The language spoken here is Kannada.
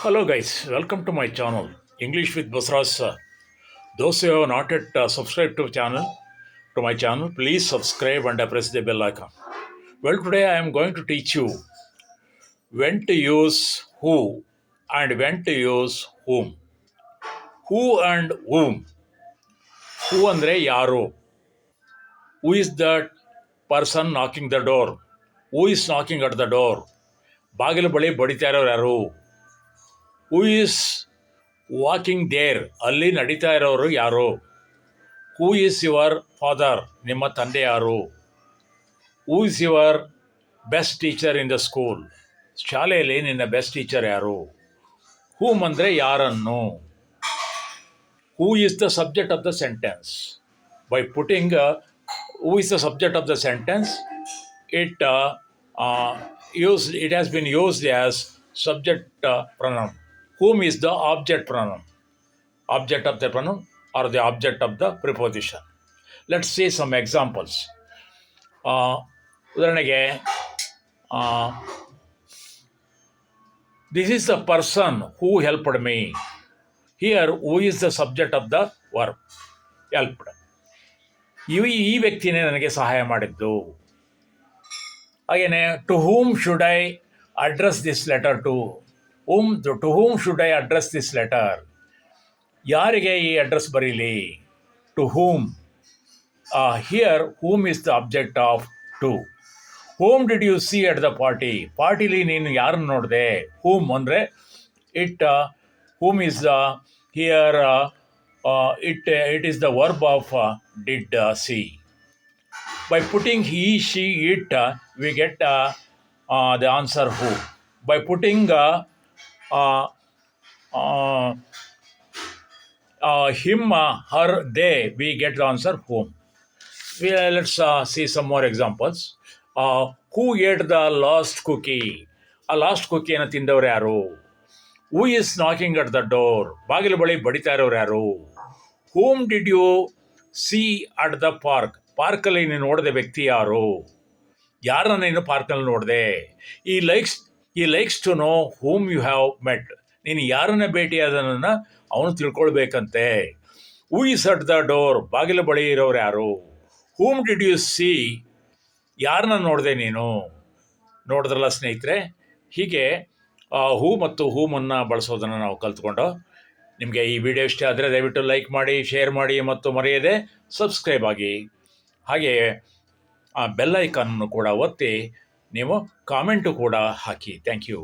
Hello, guys. Welcome to my channel, English with Basras. Sir. Those who have not yet subscribed to my channel, please subscribe and press the bell icon. Well, today I am going to teach you when to use who and when to use whom. Who and whom. Who andre yaru. Who is that person knocking the door? Who is knocking at the door? ಬಾಗಿಲು ಬಳಿ ಬಡಿತಾ ಇರೋರು ಯಾರು? ಹೂ ಈಸ್ ವಾಕಿಂಗ್ ದೇರ್, ಅಲ್ಲಿ ನಡೀತಾ ಇರೋರು ಯಾರು? ಹೂ ಈಸ್ ಯುವರ್ ಫಾದರ್, ನಿಮ್ಮ ತಂದೆ ಯಾರು? Who is your best teacher in the school, ಶಾಲೆಯಲ್ಲಿ ನಿನ್ನ ಬೆಸ್ಟ್ ಟೀಚರ್ ಯಾರು? ಹೂಮ್ ಅಂದರೆ ಯಾರನ್ನು. Who is the subject of the sentence. By putting who is the subject of the sentence, it it has been used as subject pronoun. Whom is the object pronoun, object of the pronoun or the object of the preposition. Let's see some examples. ಉದಾಹರಣೆಗೆ, this is the person who helped me. Here who is the subject of the verb helped. ಈ ವ್ಯಕ್ತಿನೇ ನನಗೆ ಸಹಾಯ ಮಾಡಿದ್ದು. ಹಾಗೆಯೇ, to whom should I address this letter to whom should I address this letter? ಯಾರಿಗೆ ಈ ಅಡ್ರೆಸ್ ಬರೀಲಿ? To whom. Here whom is the object of to. Whom did you see at the party? ಪಾರ್ಟಿಲಿ ನೀನು ಯಾರನ್ನು ನೋಡಿದೆ? ಹೂಮ್ ಅಂದರೆ whom is here it is the verb of did see. By putting he, she, it, we get the answer who. By putting him, her, they, we get the answer whom. Let's see some more examples. Who ate the last cookie? ಆ ಲಾಸ್ಟ್ ಕುಕಿಯನ್ನು ತಿಂದವರು ಯಾರು? Who is knocking at the door? ಬಾಗಿಲು ಬಳಿ ಬಡಿತಾ ಇರೋರು ಯಾರು? Whom did you see at the park? ಪಾರ್ಕಲ್ಲಿ ನೀನು ನೋಡಿದ ವ್ಯಕ್ತಿ ಯಾರು? ಯಾರನ್ನ ನೀನು ಪಾರ್ಕಲ್ಲಿ ನೋಡಿದೆ? He likes to know whom you have met. ನೀನು ಯಾರನ್ನ ಭೇಟಿಯಾದನನ್ನು ಅವನು ತಿಳ್ಕೊಳ್ಬೇಕಂತೆ. Who is at the door? ಬಾಗಿಲು ಬಳಿ ಇರೋರು ಯಾರು? Whom did you see? ಯಾರನ್ನ ನೋಡಿದೆ ನೀನು? ನೋಡಿದ್ರಲ್ಲ ಸ್ನೇಹಿತರೆ, ಹೀಗೆ ಹೂ ಮತ್ತು ಹೂಮನ್ನು ಬಳಸೋದನ್ನು ನಾವು ಕಲ್ತ್ಕೊಂಡು, ನಿಮಗೆ ಈ ವಿಡಿಯೋ ಇಷ್ಟ ಆದರೆ ದಯವಿಟ್ಟು ಲೈಕ್ ಮಾಡಿ, ಶೇರ್ ಮಾಡಿ ಮತ್ತು ಮರೆಯದೆ ಸಬ್ಸ್ಕ್ರೈಬ್ ಆಗಿ. ಹಾಗೆಯೇ ಆ ಬೆಲ್ ಐಕಾನನ್ನು ಕೂಡ ಒತ್ತಿ ನೀವು ಕಾಮೆಂಟು ಕೂಡ ಹಾಕಿ. Thank you.